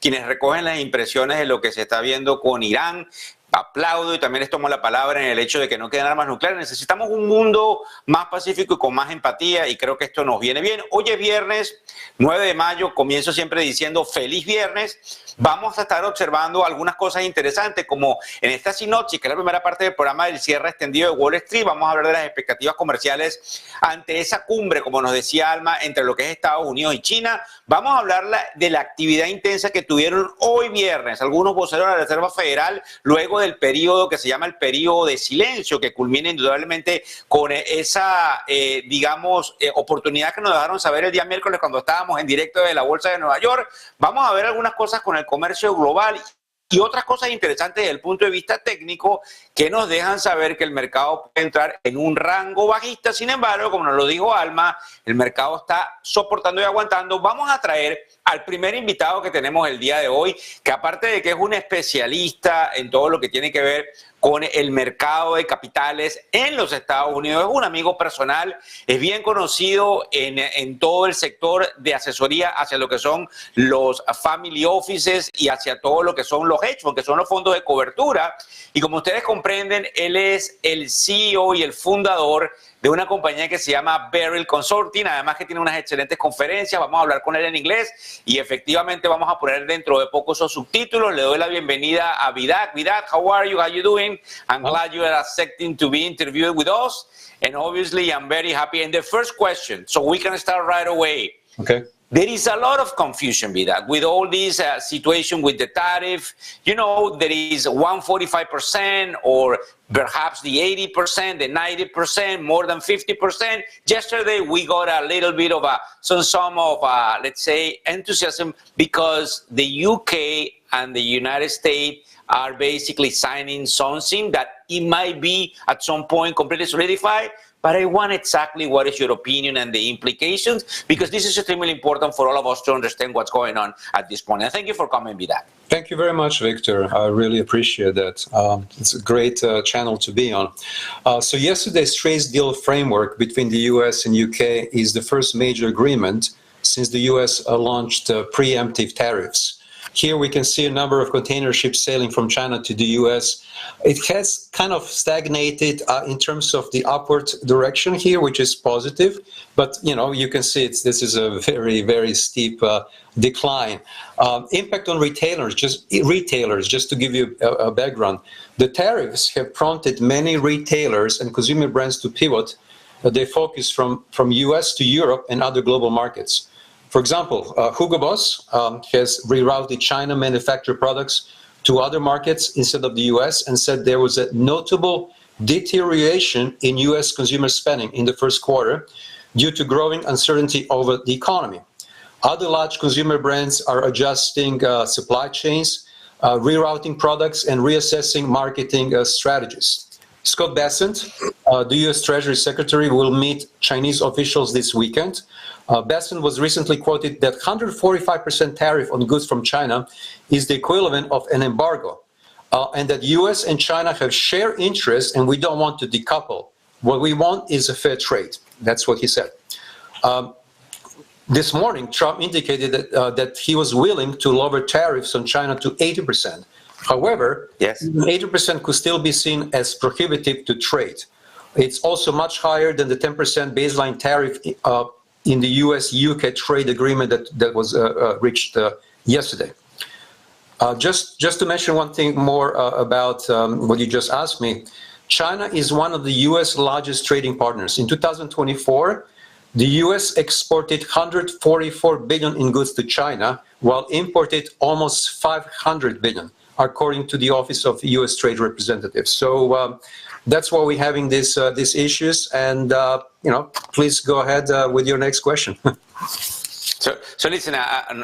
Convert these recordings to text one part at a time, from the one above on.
quienes recogen las impresiones de lo que se está viendo con Irán. Aplaudo y también les tomo la palabra en el hecho de que no queden armas nucleares. Necesitamos un mundo más pacífico y con más empatía, y creo que esto nos viene bien. Hoy es viernes 9 de mayo, comienzo siempre diciendo feliz viernes. Vamos a estar observando algunas cosas interesantes, como en esta sinopsis, que es la primera parte del programa del cierre extendido de Wall Street. Vamos a hablar de las expectativas comerciales ante esa cumbre, como nos decía Alma, entre lo que es Estados Unidos y China. Vamos a hablar de la actividad intensa que tuvieron hoy viernes algunos voceros de la Reserva Federal, luego del periodo que se llama el periodo de silencio, que culmina indudablemente con esa, oportunidad que nos dejaron saber el día miércoles cuando estábamos en directo de la Bolsa de Nueva York. Vamos a ver algunas cosas con el comercio global y otras cosas interesantes desde el punto de vista técnico que nos dejan saber que el mercado puede entrar en un rango bajista. Sin embargo, como nos lo dijo Alma, el mercado está soportando y aguantando. Vamos a traer al primer invitado que tenemos el día de hoy, que aparte de que es un especialista en todo lo que tiene que ver con el mercado de capitales en los Estados Unidos, es un amigo personal, es bien conocido en todo el sector de asesoría hacia lo que son los family offices y hacia todo lo que son los hedge funds, que son los fondos de cobertura. Y como ustedes comprenden, él es el CEO y el fundador de una compañía que se llama Beryl Consulting, además que tiene unas excelentes conferencias. Vamos a hablar con él en inglés y efectivamente vamos a poner dentro de poco esos subtítulos. Le doy la bienvenida a Vidak. Vidak, how are you? How you doing? I'm glad you are accepting to be interviewed with us, and obviously I'm very happy. And the first question, so we can start right away. Okay. There is a lot of confusion, Vidak, with all this situation with the tariff. You know, there is 145% or perhaps the 80%, the 90%, more than 50%. Yesterday, we got a little bit of let's say, enthusiasm because the UK and the United States are basically signing something that it might be at some point completely solidified. But I want exactly what is your opinion and the implications, because this is extremely important for all of us to understand what's going on at this point. And thank you for coming, Vidak. Thank you very much, Victor. I really appreciate that. It's a great channel to be on. So yesterday's trade deal framework between the US and UK is the first major agreement since the US launched preemptive tariffs. Here we can see a number of container ships sailing from China to the US. It has kind of stagnated in terms of the upward direction here, which is positive. But, you know, you can see this is a very, very steep decline. Impact on retailers, just to give you a background. The tariffs have prompted many retailers and consumer brands to pivot their focus from US to Europe and other global markets. For example, Hugo Boss has rerouted China manufactured products to other markets instead of the US and said there was a notable deterioration in US consumer spending in the first quarter due to growing uncertainty over the economy. Other large consumer brands are adjusting supply chains, rerouting products, and reassessing marketing strategies. Scott Bessent, the US Treasury Secretary, will meet Chinese officials this weekend. Bessent was recently quoted that 145% tariff on goods from China is the equivalent of an embargo, and that US and China have shared interests and we don't want to decouple. What we want is a fair trade. That's what he said. This morning, Trump indicated that he was willing to lower tariffs on China to 80%. However, yes, 80% could still be seen as prohibitive to trade. It's also much higher than the 10% baseline tariff in the US-UK trade agreement that was reached yesterday. Just to mention one thing more about what you just asked me, China is one of the US largest trading partners. In 2024, the US exported 144 billion in goods to China, while imported almost 500 billion, according to the Office of US Trade Representative. So that's why we're having these issues. And please go ahead with your next question. So listen,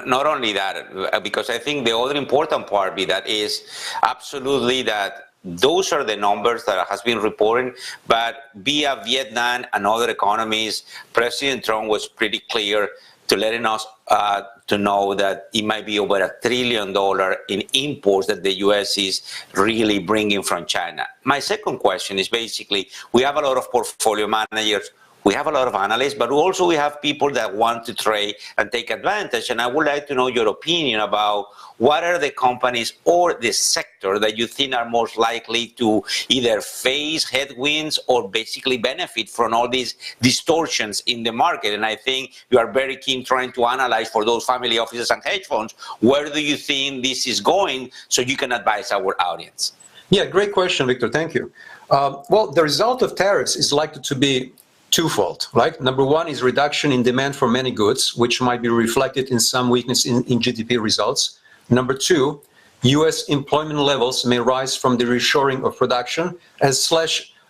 not only that, because I think the other important part that is absolutely that those are the numbers that has been reported, but via Vietnam and other economies, President Trump was pretty clear to letting us to know that it might be over $1 trillion in imports that the U.S. is really bringing from China. My second question is basically, we have a lot of portfolio managers we have a lot of analysts, but also we have people that want to trade and take advantage. And I would like to know your opinion about what are the companies or the sector that you think are most likely to either face headwinds or basically benefit from all these distortions in the market. And I think you are very keen trying to analyze for those family offices and hedge funds, where do you think this is going so you can advise our audience? Yeah, great question, Victor. Thank you. Well, the result of tariffs is likely to be twofold, right? Number one is reduction in demand for many goods, which might be reflected in some weakness in GDP results. Number two, U.S. employment levels may rise from the reshoring of production, as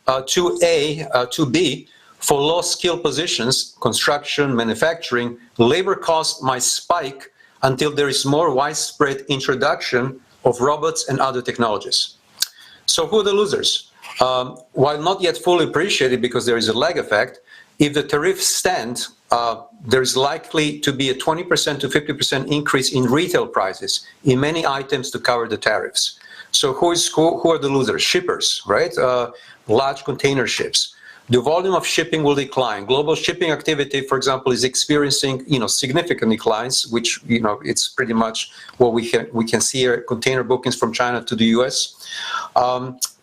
/2B, for low-skill positions, construction, manufacturing, labor costs might spike until there is more widespread introduction of robots and other technologies. So who are the losers? While not yet fully appreciated because there is a lag effect, if the tariffs stand, there is likely to be a 20% to 50% increase in retail prices in many items to cover the tariffs. So who are the losers? Shippers, right? Large container ships. The volume of shipping will decline. Global shipping activity, for example, is experiencing significant declines, which it's pretty much what we can see here. Container bookings from China to the U.S.,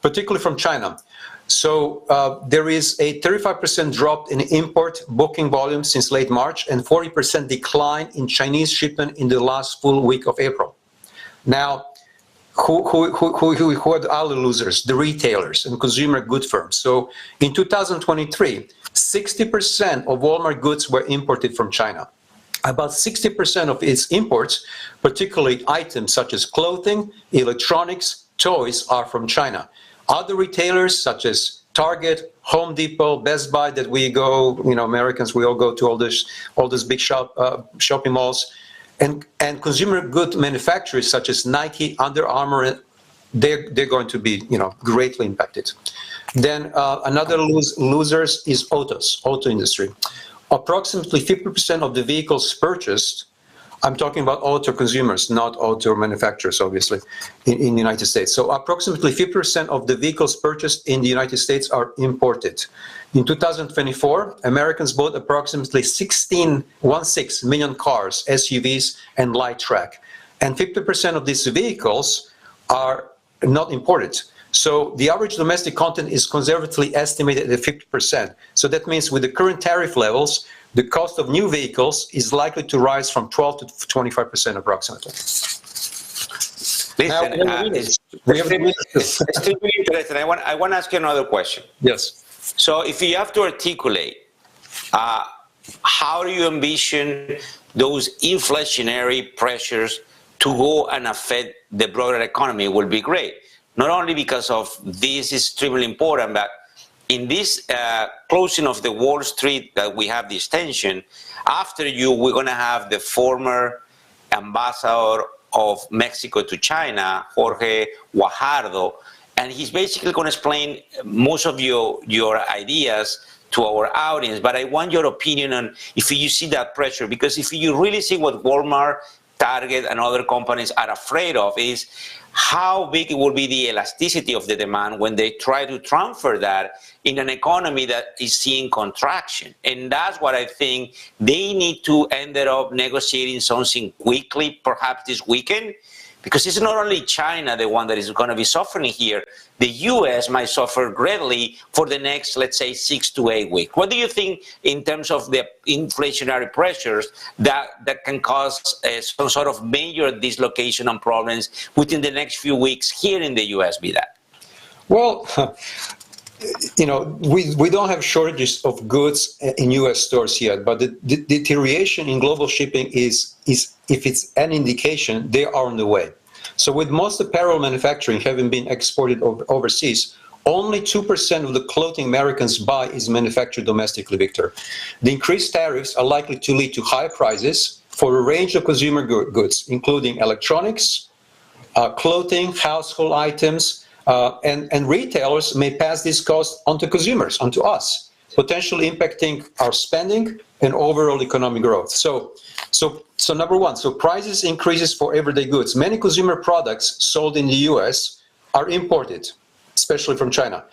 particularly from China. So there is a 35% drop in import booking volume since late March and 40% decline in Chinese shipment in the last full week of April. Now, who are the other losers? The retailers and consumer good firms. So in 2023, 60% of Walmart goods were imported from China. About 60% of its imports, particularly items such as clothing, electronics, toys, are from China. Other retailers such as Target, Home Depot, Best Buy, that we go, Americans, we all go to all these big shopping malls, and consumer good manufacturers such as Nike, Under Armour, they're going to be, greatly impacted. Then another losers is auto industry. Approximately 50% of the vehicles purchased, I'm talking about auto consumers, not auto manufacturers, obviously, in the United States. So approximately 50% of the vehicles purchased in the United States are imported. In 2024, Americans bought approximately 16 million cars, SUVs, and light truck. And 50% of these vehicles are not imported. So the average domestic content is conservatively estimated at 50%. So that means with the current tariff levels, the cost of new vehicles is likely to rise from 12 to 25% approximately. Listen, it's extremely interesting. I want to ask you another question. Yes. So if you have to articulate, how do you envision those inflationary pressures to go and affect the broader economy will be great. Not only because of this is extremely important, but in this closing of the Wall Street that we have this tension, after you, we're going to have the former ambassador of Mexico to China, Jorge Guajardo, and he's basically going to explain most of your ideas to our audience. But I want your opinion on if you see that pressure, because if you really see what Walmart, Target, and other companies are afraid of is how big it will be the elasticity of the demand when they try to transfer that in an economy that is seeing contraction. And that's what I think they need to end up negotiating something quickly, perhaps this weekend, because it's not only China, the one that is going to be suffering here. The U.S. might suffer greatly for the next, let's say, 6 to 8 weeks. What do you think in terms of the inflationary pressures that can cause some sort of major dislocation and problems within the next few weeks here in the U.S., Vidak? Well, we don't have shortages of goods in U.S. stores yet, but the deterioration in global shipping is if it's an indication, they are on the way. So with most apparel manufacturing having been exported overseas, only 2% of the clothing Americans buy is manufactured domestically, Victor. The increased tariffs are likely to lead to higher prices for a range of consumer goods, including electronics, clothing, household items, and retailers may pass this cost onto consumers, onto us, potentially impacting our spending and overall economic growth. So number one, so prices increases for everyday goods. Many consumer products sold in the U.S. are imported, especially from China.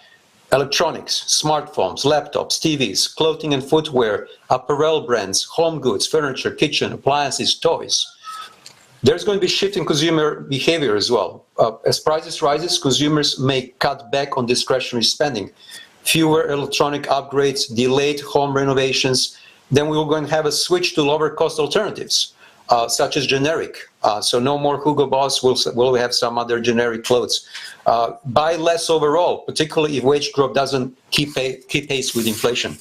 electronics, smartphones, laptops, TVs, clothing and footwear, apparel brands, home goods, furniture, kitchen, appliances, toys. There's going to be shift in consumer behavior as well. As prices rises, consumers may cut back on discretionary spending. Fewer electronic upgrades, delayed home renovations. Then we're going to have a switch to lower cost alternatives, such as generic. So no more Hugo Boss, we'll have some other generic clothes. Buy less overall, particularly if wage growth doesn't keep pace with inflation.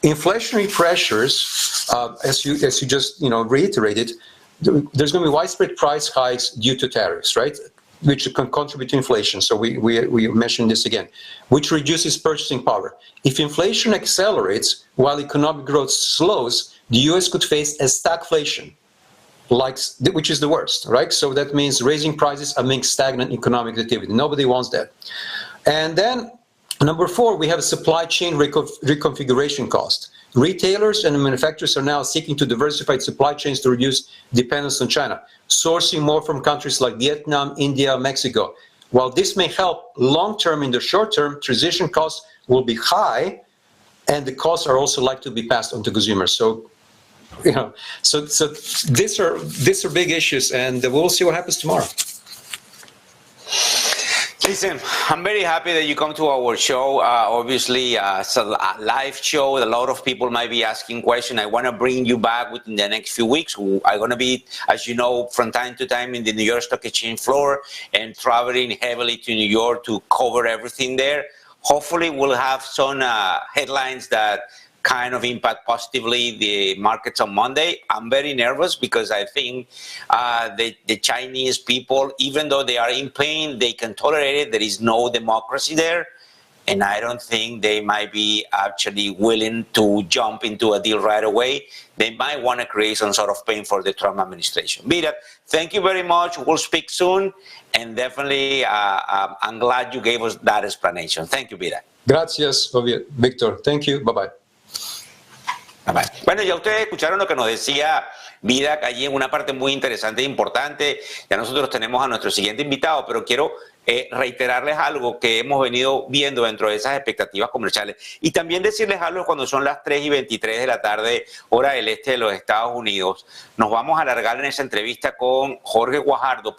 Inflationary pressures, as you just reiterated, there's going to be widespread price hikes due to tariffs, right? Which can contribute to inflation. So we mentioned this again, which reduces purchasing power. If inflation accelerates while economic growth slows, the US could face a stagflation, which is the worst, right? So that means raising prices amid stagnant economic activity. Nobody wants that. And then number 4, we have a supply chain reconfiguration cost. Retailers and manufacturers are now seeking to diversify supply chains to reduce dependence on China, sourcing more from countries like Vietnam, India, Mexico. While this may help long-term, in the short term, transition costs will be high, and the costs are also likely to be passed on to consumers. So, so these are big issues, and we'll see what happens tomorrow. Listen, I'm very happy that you come to our show. Obviously, it's a live show. A lot of people might be asking questions. I want to bring you back within the next few weeks. I'm going to be, as you know, from time to time in the New York Stock Exchange floor and traveling heavily to New York to cover everything there. Hopefully, we'll have some headlines that kind of impact positively the markets on Monday. I'm very nervous because I think the Chinese people, even though they are in pain, they can tolerate it. There is no democracy there. And I don't think they might be actually willing to jump into a deal right away. They might want to create some sort of pain for the Trump administration. Vidak, thank you very much. We'll speak soon. And definitely, I'm glad you gave us that explanation. Thank you, Vidak. Gracias, Victor. Thank you. Bye-bye. Bueno, ya ustedes escucharon lo que nos decía Vidak allí en una parte muy interesante e importante. Ya nosotros tenemos a nuestro siguiente invitado, pero quiero reiterarles algo que hemos venido viendo dentro de esas expectativas comerciales y también decirles algo cuando son las 3:23 de la tarde, hora del este de los Estados Unidos. Nos vamos a alargar en esa entrevista con Jorge Guajardo,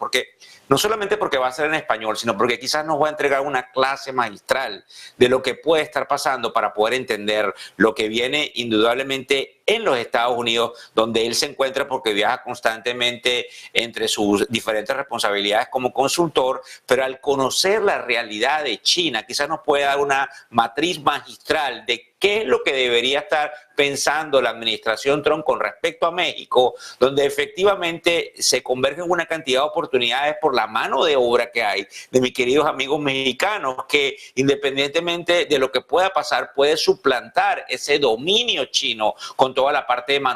no solamente porque va a ser en español, sino porque quizás nos va a entregar una clase magistral de lo que puede estar pasando para poder entender lo que viene indudablemente en los Estados Unidos, donde él se encuentra porque viaja constantemente entre sus diferentes responsabilidades como consultor, pero al conocer la realidad de China, quizás nos puede dar una matriz magistral de qué es lo que debería estar pensando la administración Trump con respecto a México, donde efectivamente se convergen una cantidad de oportunidades por la mano de obra que hay de mis queridos amigos mexicanos, que independientemente de lo que pueda pasar, puede suplantar ese dominio chino con toda la parte de mano